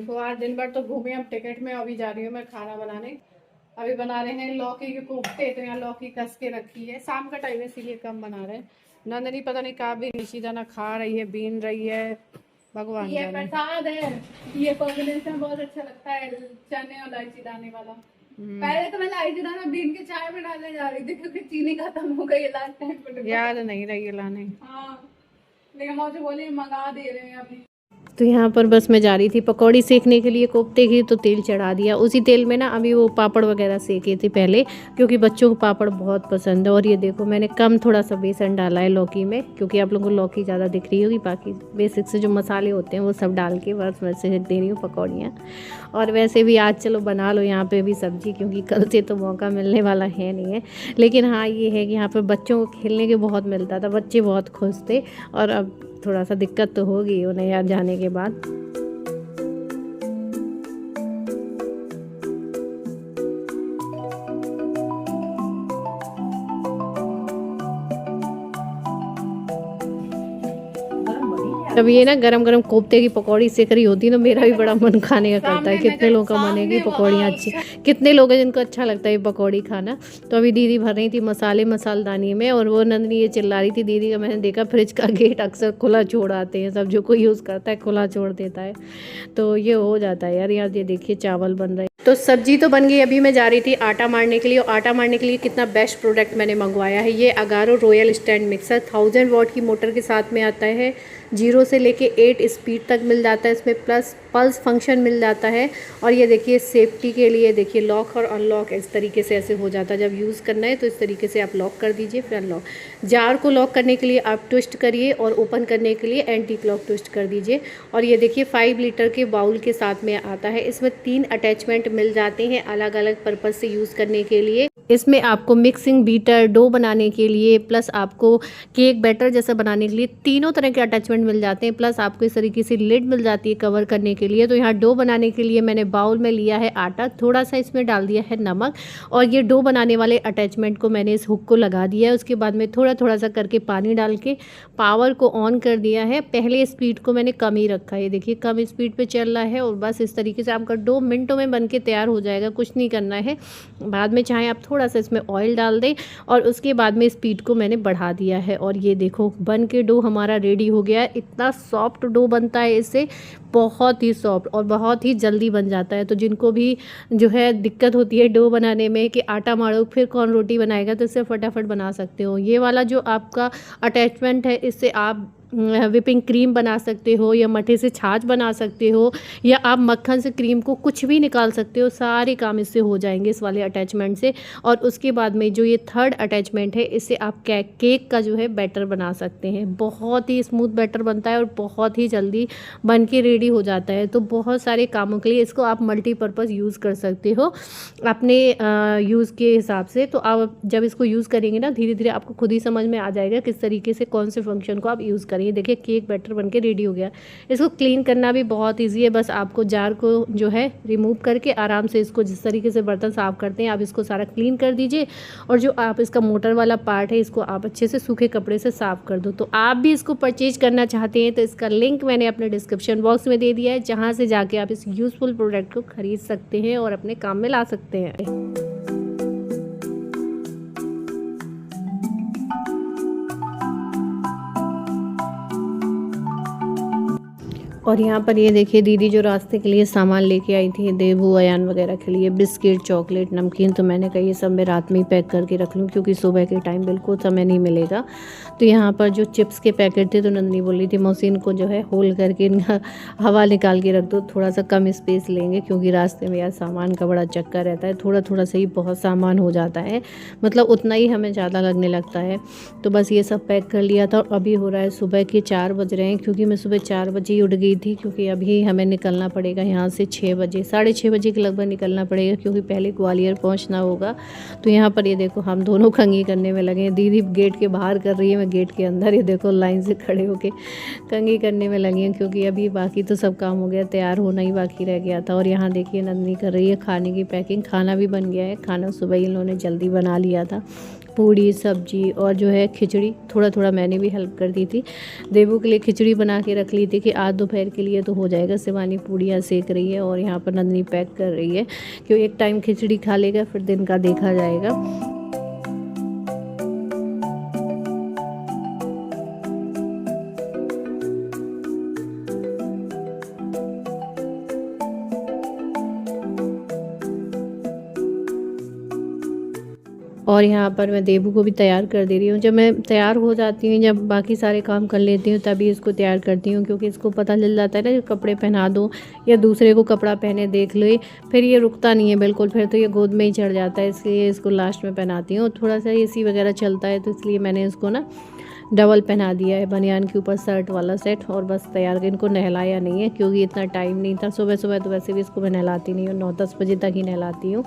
देखो आज दिन भर तो घूमे हम टिकट में, अभी जा रही हूँ मैं खाना बनाने। अभी बना रहे हैं लौकी के कोफ्ते, तो यहाँ लौकी कस के रखी है, शाम का टाइम है इसीलिए कम बना रहे हैं। नंदनी पता नहीं कहाँ भी निशी दाना खा रही है, बीन रही है, भगवान ये जाने। प्रसाद है, ये कॉम्बिनेशन बहुत अच्छा लगता है, चने और इलायची दाने वाला। पहले तो मैं इलायची दाना बीन के चाय में डालने जा रही थी क्योंकि चीनी खत्म हो गई लास्ट टाइम पे। याद नहीं रही लाने। हाँ, लेकिन मुझे बोली मंगा दे रहे हैं अभी। तो यहाँ पर बस मैं जा रही थी पकौड़ी सेकने के लिए कोफ्ते की, तो तेल चढ़ा दिया। उसी तेल में ना अभी वो पापड़ वगैरह सेके थे पहले, क्योंकि बच्चों को पापड़ बहुत पसंद है। और ये देखो मैंने कम थोड़ा सा बेसन डाला है लौकी में, क्योंकि आप लोगों को लौकी ज़्यादा दिख रही होगी। बाकी बेसिक से जो मसाले होते हैं वो सब डाल के बस वैसे दे रही हूँ पकौड़ियाँ। और वैसे भी आज चलो बना लो यहाँ पे भी सब्जी, क्योंकि कल से तो मौका मिलने वाला है नहीं है। लेकिन हाँ ये है कि यहाँ पर बच्चों को खेलने के बहुत मिलता था, बच्चे बहुत खुश थे। और अब थोड़ा सा दिक्कत तो होगी उन्हें यार जाने के बाद। जब ये ना गरम गरम कोफ्ते की पकौड़ी सेक रही होती है तो मेरा भी बड़ा मन खाने का करता है। कितने लोगों का मन है कि पकौड़ियाँ अच्छी, कितने लोग हैं जिनको अच्छा लगता है ये पकौड़ी खाना। तो अभी दीदी भर रही थी मसाले मसालदानी में, और वो नंदनी ये चिल्ला रही थी दीदी का। मैंने देखा फ्रिज का गेट अक्सर खुला छोड़ आते हैं सब, जो कोई यूज़ करता है खुला छोड़ देता है, तो ये हो जाता है यार। यार ये देखिए चावल बन रहे हैं, तो सब्जी तो बन गई। अभी मैं जा रही थी आटा मारने के लिए, और आटा मारने के लिए कितना बेस्ट प्रोडक्ट मैंने मंगवाया है। ये Agaro royal stand mixer 1000 what की मोटर के साथ में आता है। 0 से लेके 8 स्पीड तक मिल जाता है इसमें, प्लस पल्स फंक्शन मिल जाता है। और ये देखिए सेफ्टी के लिए देखिए लॉक और अनलॉक इस तरीके से ऐसे हो जाता है। जब यूज़ करना है तो इस तरीके से आप लॉक कर दीजिए, फिर अनलॉक। जार को लॉक करने के लिए आप ट्विस्ट करिए, और ओपन करने के लिए एंटी क्लॉक ट्विस्ट कर दीजिए। और ये देखिए 5 लीटर के बाउल के साथ में आता है। इसमें 3 अटैचमेंट मिल जाते हैं अलग अलग पर्पज़ से यूज़ करने के लिए। इसमें आपको मिक्सिंग बीटर, डो बनाने के लिए, प्लस आपको केक बैटर जैसा बनाने के लिए तीनों तरह के अटैचमेंट मिल जाते हैं। प्लस आपको इस तरीके से लिड मिल जाती है कवर करने के लिए। तो यहाँ डो बनाने के लिए मैंने बाउल में लिया है आटा, थोड़ा सा इसमें डाल दिया है नमक, और ये डो बनाने वाले अटैचमेंट को मैंने इस हुक को लगा दिया है। उसके बाद में थोड़ा थोड़ा सा करके पानी डाल के पावर को ऑन कर दिया है। पहले स्पीड को मैंने कम ही रखा है, देखिए कम स्पीड पे चल रहा है। और बस इस तरीके से आपका डो मिनटों में बन के तैयार हो जाएगा, कुछ नहीं करना है। बाद में चाहे आप थोड़ा सा इसमें ऑयल डाल दें, और उसके बाद में स्पीड को मैंने बढ़ा दिया है। और ये देखो बन के डो हमारा रेडी हो गया है। इतना सॉफ्ट डो बनता है इससे, बहुत ही सॉफ्ट, और बहुत ही जल्दी बन जाता है। तो जिनको भी जो है दिक्कत होती है डो बनाने में कि आटा मारो फिर कौन रोटी बनाएगा, तो इससे फटाफट बना सकते हो। ये वाला जो आपका अटैचमेंट है, इससे आप विपिंग क्रीम बना सकते हो, या मट्ठे से छाछ बना सकते हो, या आप मक्खन से क्रीम को कुछ भी निकाल सकते हो। सारे काम इससे हो जाएंगे इस वाले अटैचमेंट से। और उसके बाद में जो ये थर्ड अटैचमेंट है, इससे आप केक का जो है बैटर बना सकते हैं। बहुत ही स्मूथ बैटर बनता है और बहुत ही जल्दी बन के रेडी हो जाता है। तो बहुत सारे कामों के लिए इसको आप मल्टीपर्पज़ यूज़ कर सकते हो अपने यूज़ के हिसाब से। तो आप जब इसको यूज़ करेंगे ना, धीरे धीरे आपको खुद ही समझ में आ जाएगा किस तरीके से कौन से फंक्शन को आप यूज़ करें। ये देखिए केक बैटर बनके रेडी हो गया। इसको क्लीन करना भी बहुत इजी है, बस आपको जार को जो है रिमूव करके आराम से इसको जिस तरीके से बर्तन साफ़ करते हैं आप इसको सारा क्लीन कर दीजिए। और जो आप इसका मोटर वाला पार्ट है इसको आप अच्छे से सूखे कपड़े से साफ़ कर दो। तो आप भी इसको परचेज करना चाहते हैं तो इसका लिंक मैंने अपने डिस्क्रिप्शन बॉक्स में दे दिया है, जहाँ से जाके आप इस यूज़फुल प्रोडक्ट को खरीद सकते हैं और अपने काम में ला सकते हैं। और यहाँ पर ये देखिए दीदी जो रास्ते के लिए सामान लेके आई थी, देवू अयान वगैरह के लिए बिस्किट, चॉकलेट, नमकीन, तो मैंने कहा ये सब मैं रात में ही पैक करके रख लूँ, क्योंकि सुबह के टाइम बिल्कुल समय नहीं मिलेगा। तो यहाँ पर जो चिप्स के पैकेट थे, तो नंदनी बोल रही थी मौसी इनको जो है होल करके इनका हवा निकाल के रख दो, थोड़ा सा कम स्पेस लेंगे, क्योंकि रास्ते में यार सामान का बड़ा चक्कर रहता है। थोड़ा थोड़ा सा ही बहुत सामान हो जाता है, मतलब उतना ही हमें ज़्यादा लगने लगता है। तो बस ये सब पैक कर लिया था। और अभी हो रहा है सुबह के 4 बज रहे हैं, क्योंकि मैं सुबह 4 बजे ही उठ गई थी, क्योंकि अभी हमें निकलना पड़ेगा यहाँ से 6 बजे, 6:30 बजे के लगभग निकलना पड़ेगा, क्योंकि पहले ग्वालियर पहुँचना होगा। तो यहाँ पर ये देखो हम दोनों कंघी करने में लगे हैं। दीदी गेट के बाहर कर रही है, मैं गेट के अंदर, ये देखो लाइन से खड़े होके कंघी करने में लगी हैं, क्योंकि अभी बाकी तो सब काम हो गया, तैयार होना ही बाकी रह गया था। और यहाँ देखिए नंदनी कर रही है खाने की पैकिंग। खाना भी बन गया है, खाना सुबह इन लोगों ने जल्दी बना लिया था, पूड़ी सब्जी और जो है खिचड़ी, थोड़ा थोड़ा मैंने भी हेल्प कर दी थी। देवू के लिए खिचड़ी बना के रख ली थी कि आज दोपहर के लिए तो हो जाएगा। शिवानी पूड़ियाँ सेक रही है और यहाँ पर नंदिनी पैक कर रही है, क्योंकि एक टाइम खिचड़ी खा लेगा फिर दिन का देखा जाएगा। और यहाँ पर मैं देवू को भी तैयार कर दे रही हूँ। जब मैं तैयार हो जाती हूँ, जब बाकी सारे काम कर लेती हूँ, तभी इसको तैयार करती हूँ, क्योंकि इसको पता चल जाता है ना, जो कपड़े पहना दो या दूसरे को कपड़ा पहने देख लो, फिर ये रुकता नहीं है बिल्कुल, फिर तो ये गोद में ही चढ़ जाता है। इसलिए इसको लास्ट में पहनाती हूँ। थोड़ा सा एसी वगैरह चलता है तो इसलिए मैंने इसको ना डबल पहना दिया है, बनियान के ऊपर शर्ट वाला सेट, और बस तैयार। इनको नहलाया नहीं है क्योंकि इतना टाइम नहीं था। सुबह सुबह तो वैसे भी इसको मैं नहलाती नहीं हूँ, 9-10 बजे तक ही नहलाती हूँ।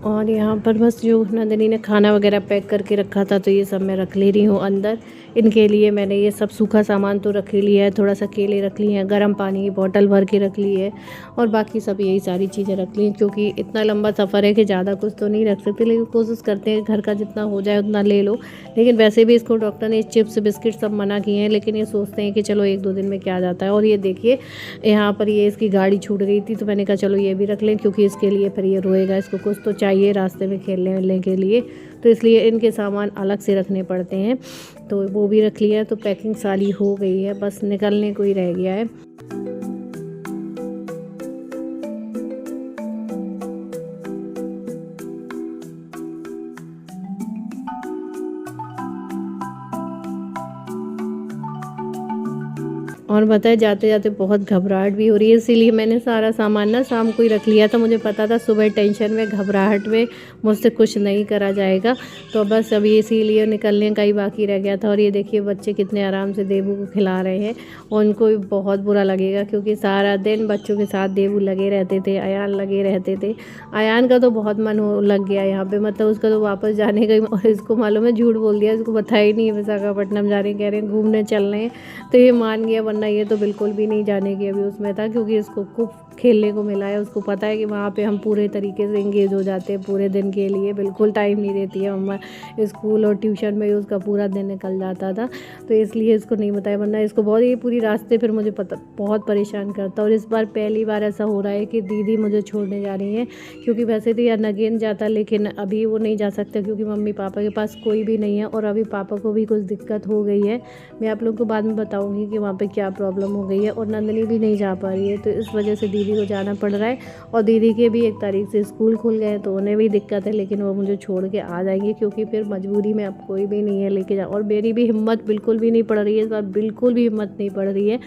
और यहाँ पर बस जो नंदिनी ने खाना वगैरह पैक करके रखा था तो ये सब मैं रख ले रही हूँ अंदर। इनके लिए मैंने ये सब सूखा सामान तो रख ही लिया है, थोड़ा सा केले रख लिए हैं, गर्म पानी की बोतल भर के रख ली है, और बाकी सब यही सारी चीज़ें रख ली हैं, क्योंकि इतना लंबा सफ़र है कि ज़्यादा कुछ तो नहीं रख सकते, लेकिन कोशिश करते हैं घर का जितना हो जाए उतना ले लो। लेकिन वैसे भी इसको डॉक्टर ने चिप्स बिस्किट सब मना किए हैं, लेकिन ये सोचते हैं कि चलो 1-2 दिन में क्या जाता है। और ये देखिए यहाँ पर ये इसकी गाड़ी छूट गई थी, तो मैंने कहा चलो ये भी रख लें, क्योंकि इसके लिए फिर ये रोएगा, इसको कुछ तो चाहिए रास्ते में खेलने वेलने के लिए, तो इसलिए इनके सामान अलग से रखने पड़ते हैं। तो वो भी रख लिया, तो पैकिंग सारी हो गई है, बस निकलने को ही रह गया है। और बताए जाते जाते बहुत घबराहट भी हो रही है, इसीलिए मैंने सारा सामान ना शाम को ही रख लिया था। मुझे पता था सुबह टेंशन में घबराहट में मुझसे कुछ नहीं करा जाएगा, तो बस अभी इसीलिए निकलने का ही बाकी रह गया था। और ये देखिए बच्चे कितने आराम से देवू को खिला रहे हैं, और उनको भी बहुत बुरा लगेगा, क्योंकि सारा दिन बच्चों के साथ देवू लगे रहते थे, अयान लगे रहते थे। अयान का तो बहुत मन लग गया यहाँ पे, मतलब उसका तो वापस जाने का ही, और इसको मालूम है झूठ बोल दिया, इसको बताया ही नहीं है विशाखापट्टनम जा रहे हैं, कह रहे हैं घूमने चल रहे हैं, तो ये मान गया, वरना ये तो बिल्कुल भी नहीं जाने की अभी उसमें था, क्योंकि इसको खूब खेलने को मिला है। उसको पता है कि वहाँ पे हम पूरे तरीके से इंगेज हो जाते हैं पूरे दिन के लिए, बिल्कुल टाइम नहीं देती है मम्मा। स्कूल और ट्यूशन में ही उसका पूरा दिन निकल जाता था, तो इसलिए इसको नहीं बताया, वरना इसको बहुत ये पूरी रास्ते फिर मुझे पता बहुत परेशान करता। और इस बार पहली बार ऐसा हो रहा है कि दीदी मुझे छोड़ने जा रही हैं, क्योंकि वैसे तो यार नगेन जाता, लेकिन अभी वो नहीं जा सकता क्योंकि मम्मी पापा के पास कोई भी नहीं है, और अभी पापा को भी कुछ दिक्कत हो गई है। मैं आप लोग को बाद में बताऊँगी कि वहाँ पर क्या प्रॉब्लम हो गई है, और नंदिनी भी नहीं जा पा रही है, तो इस वजह से दीदी को जाना पड़ रहा है। और दीदी के भी 1 तारीख से स्कूल खुल गए हैं, तो उन्हें भी दिक्कत है, लेकिन वो मुझे छोड़ के आ जाएंगे, क्योंकि फिर मजबूरी में अब कोई भी नहीं है लेके जा। और मेरी भी हिम्मत बिल्कुल भी नहीं पड़ रही है इस बार, बिल्कुल भी हिम्मत नहीं पड़ रही है,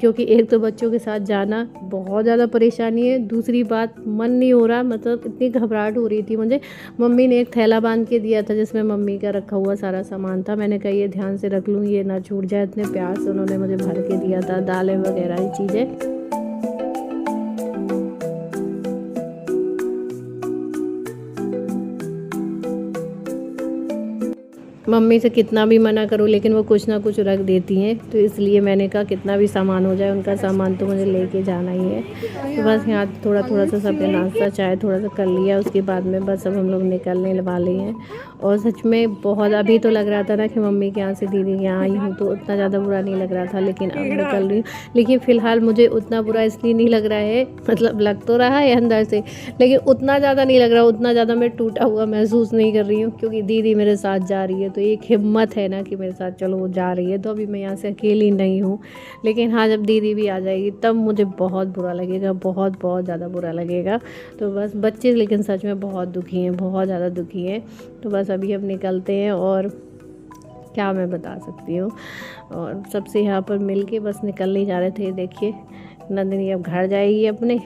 क्योंकि एक तो बच्चों के साथ जाना बहुत ज़्यादा परेशानी है, दूसरी बात मन नहीं हो रहा, मतलब इतनी घबराहट हो रही थी मुझे। मम्मी ने एक थैला बांध के दिया था जिसमें मम्मी का रखा हुआ सारा सामान था, मैंने कहा ये ध्यान से रख लूँ, ये ना छूट जाए। इतने प्यार से उन्होंने मुझे भर के दिया था, दालें वगैरह ये चीज़ें। मम्मी से कितना भी मना करो, लेकिन वो कुछ ना कुछ रख देती हैं, तो इसलिए मैंने कहा कितना भी सामान हो जाए उनका सामान तो मुझे लेके जाना ही है। तो बस यहाँ थोड़ा थोड़ा सा सबने नाश्ता चाय थोड़ा सा कर लिया, उसके बाद में बस अब हम लोग निकलने वाले हैं। और सच में बहुत, अभी तो लग रहा था ना कि मम्मी के यहाँ से दीदी के यहाँ आई हूँ तो उतना ज़्यादा बुरा नहीं लग रहा था, लेकिन अब निकल रही हूँ। लेकिन फ़िलहाल मुझे उतना बुरा इसलिए नहीं लग रहा है, मतलब लग तो रहा है अंदर से, लेकिन उतना ज़्यादा नहीं लग रहा, उतना ज़्यादा मैं टूटा हुआ महसूस नहीं कर रही हूँ, क्योंकि दीदी मेरे साथ जा रही है, तो एक हिम्मत है ना कि मेरे साथ चलो वो जा रही है, तो अभी मैं यहाँ से अकेली नहीं हूँ। लेकिन हाँ, जब दीदी भी आ जाएगी तब मुझे बहुत बुरा लगेगा, बहुत बहुत ज़्यादा बुरा लगेगा। तो बस बच्चे लेकिन सच में बहुत दुखी हैं, बहुत ज़्यादा दुखी हैं। तो बस अभी हम निकलते हैं, और क्या मैं बता सकती हूँ। और सबसे यहाँ पर मिल के बस निकलने जा रहे थे। देखिए नंदिनी अब घर जाएगी अपने।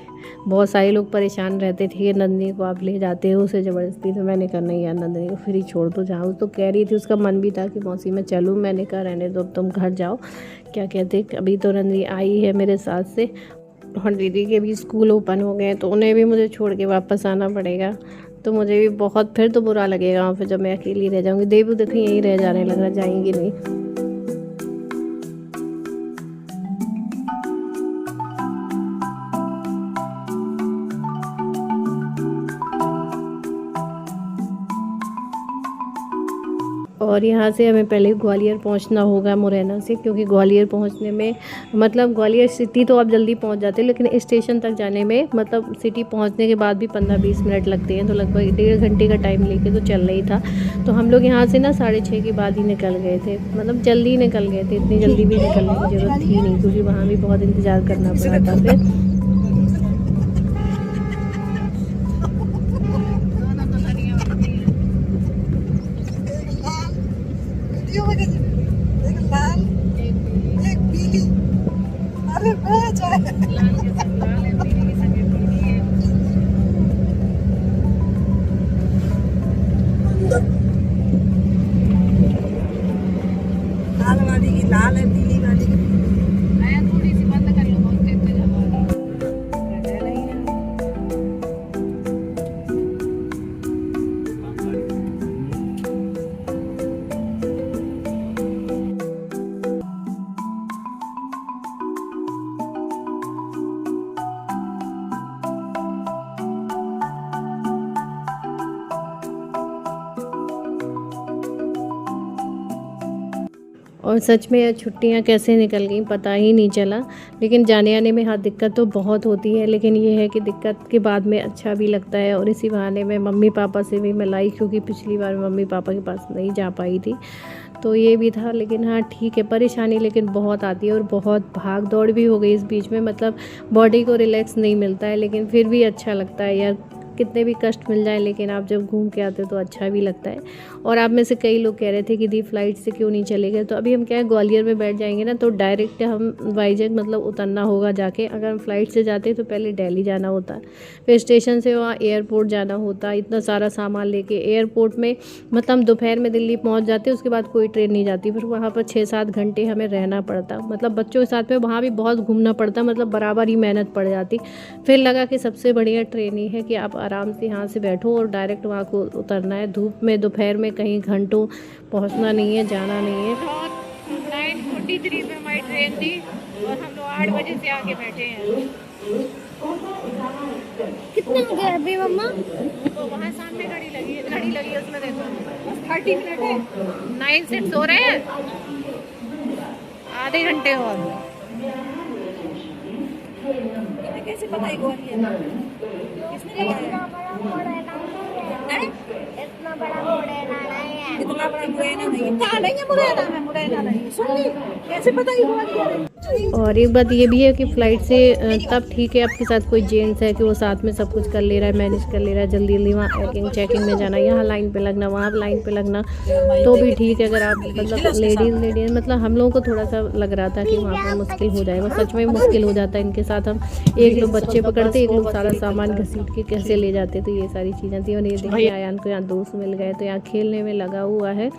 बहुत सारे लोग परेशान रहते थे कि नंदिनी को आप ले जाते हो उसे ज़बरदस्ती, तो मैंने कहा नहीं यार, नंदिनी को फिर ही छोड़ दो जाऊँ। तो कह रही थी, उसका मन भी था कि मौसी मैं चलूँ, मैंने कहा रहने दो, तुम घर जाओ। क्या कहते, अभी तो नंदिनी आई है मेरे साथ से, और दीदी के भी स्कूल ओपन हो गए, तो उन्हें भी मुझे छोड़ के वापस आना पड़ेगा। तो मुझे भी बहुत फिर तो बुरा लगेगा फिर जब मैं अकेली रह जाऊँगी। देवू देखिए यहीं रह जाने लग रहा, जाएंगी नहीं। और यहाँ से हमें पहले ग्वालियर पहुँचना होगा मुरैना से, क्योंकि ग्वालियर पहुँचने में मतलब ग्वालियर सिटी तो आप जल्दी पहुँच जाते हैं, लेकिन स्टेशन तक जाने में मतलब सिटी पहुँचने के बाद भी 15-20 मिनट लगते हैं। तो लगभग 1.5 घंटे का टाइम लेके तो चल रही था। तो हम लोग यहाँ से ना 6:30 के बाद ही निकल गए थे, मतलब जल्दी निकल गए थे, इतनी जल्दी भी निकलने की ज़रूरत थी नहीं, क्योंकि वहाँ भी बहुत इंतज़ार करना पड़ा था। फिर लाल वाली की लाल है, पीली वाली की आया थोड़ी सी बंद कर लो, बहुत तेज तेज हवा आ रही और सच में यह छुट्टियां कैसे निकल गई पता ही नहीं चला। लेकिन जाने आने में हाँ दिक्कत तो बहुत होती है, लेकिन ये है कि दिक्कत के बाद में अच्छा भी लगता है। और इसी बहाने में मम्मी पापा से भी मिलाई, क्योंकि पिछली बार मम्मी पापा के पास नहीं जा पाई थी, तो ये भी था। लेकिन हाँ ठीक है, परेशानी लेकिन बहुत आती है और बहुत भाग दौड़ भी हो गई इस बीच में, मतलब बॉडी को रिलैक्स नहीं मिलता है, लेकिन फिर भी अच्छा लगता है यार, कितने भी कष्ट मिल जाए लेकिन आप जब घूम के आते हो तो अच्छा भी लगता है। और आप में से कई लोग कह रहे थे कि दी फ्लाइट से क्यों नहीं चले गए, तो अभी हम क्या है ग्वालियर में बैठ जाएंगे ना, तो डायरेक्ट हम वाइजैग मतलब उतरना होगा जाके। अगर हम फ्लाइट से जाते तो पहले दिल्ली जाना होता, फिर स्टेशन से वहाँ एयरपोर्ट जाना होता, इतना सारा सामान लेके एयरपोर्ट में मतलब हम दोपहर में दिल्ली पहुँच जाते, उसके बाद कोई ट्रेन नहीं जाती, फिर वहाँ पर 6-7 घंटे हमें रहना पड़ता, मतलब बच्चों के साथ में वहाँ भी बहुत घूमना पड़ता, मतलब बराबर ही मेहनत पड़ जाती। फिर लगा कि सबसे बढ़िया ट्रेन ही है कि आप आराम से यहाँ से बैठो और डायरेक्ट वहाँ को उतरना है। धूप में दोपहर में कहीं घंटों पहुँचना नहीं है, जाना नहीं है। 9:43 में हमारी ट्रेन थी और हम लोग 8 बजे से आके बैठे हैं। कितने हो गए अभी मम्मा? तो वहाँ सामने घड़ी लगी है उसमें देखो, बस 30 मिनट है। 9 सीट्स हो रहे हैं, आधे घंटे और। कैसे पता है किसने इतना बड़ा मुरैना है, इतना बड़ा मुरैना नहीं है। इतना बड़ा मुरैना नहीं है, कहाँ नहीं है मुरैना में, मुरैना नहीं है, सुन ली कैसे पता ही ग्वालियर। और एक बात ये भी है कि फ़्लाइट से तब ठीक है आपके साथ कोई जेंट्स है कि वो साथ में सब कुछ कर ले रहा है, मैनेज कर ले रहा है, जल्दी जल्दी वहाँ चेकिंग में जाना, यहाँ लाइन पे लगना, वहाँ लाइन पे लगना, तो भी ठीक है। अगर आप मतलब लेडीज़ मतलब हम लोगों को थोड़ा सा लग रहा था कि वहाँ पर मुश्किल हो जाएगा, सच में मुश्किल हो जाता है इनके साथ। हम एक लोग बच्चे पकड़ते, एक लोग सारा सामान घसीट के कैसे ले जाते, तो ये सारी चीज़ें थी। और ये देखिए आयान को यहाँ दोस्त मिल गए, तो यहाँ खेलने में लगा हुआ है।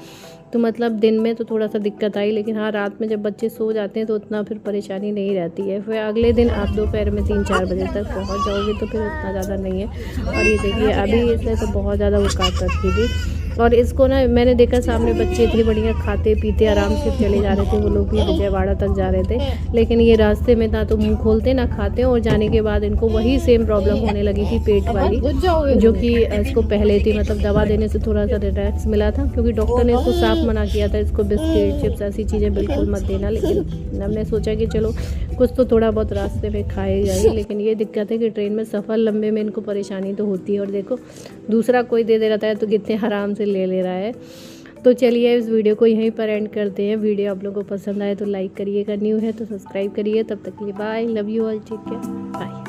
तो मतलब दिन में तो थोड़ा सा दिक्कत आई, लेकिन हाँ रात में जब बच्चे सो जाते हैं तो उतना फिर परेशानी नहीं रहती है। फिर अगले दिन आप दोपहर में 3-4 बजे तक पहुंच जाओगे तो फिर उतना ज़्यादा नहीं है। और ये देखिए अभी इसने तो बहुत ज़्यादा वकात रखी थी। और इसको ना मैंने देखा सामने बच्चे थे बढ़िया खाते पीते आराम से चले जा रहे थे, वो लोग भी विजयवाड़ा तक जा रहे थे, लेकिन ये रास्ते में ना तो मुँह खोलते ना खाते। और जाने के बाद इनको वही सेम प्रॉब्लम होने लगी थी पेट वाली, जो कि इसको पहले थी। मतलब दवा देने से थोड़ा सा रिलैक्स मिला था, क्योंकि डॉक्टर ने इसको साफ मना किया था, इसको बिस्किट चिप्स ऐसी चीज़ें बिल्कुल मत देना। लेकिन हमने सोचा कि चलो कुछ तो थोड़ा बहुत रास्ते में खाए जाए। लेकिन ये दिक्कत है कि ट्रेन में सफ़र लंबे में इनको परेशानी तो होती है। और देखो दूसरा कोई दे रहता है तो कितने आराम से ले रहा है। तो चलिए इस वीडियो को यहीं पर एंड करते हैं। वीडियो आप लोगों को पसंद आए तो लाइक करिएगा, न्यू है तो सब्सक्राइब करिए। तब तक के लिए bye, love you all, take care, bye.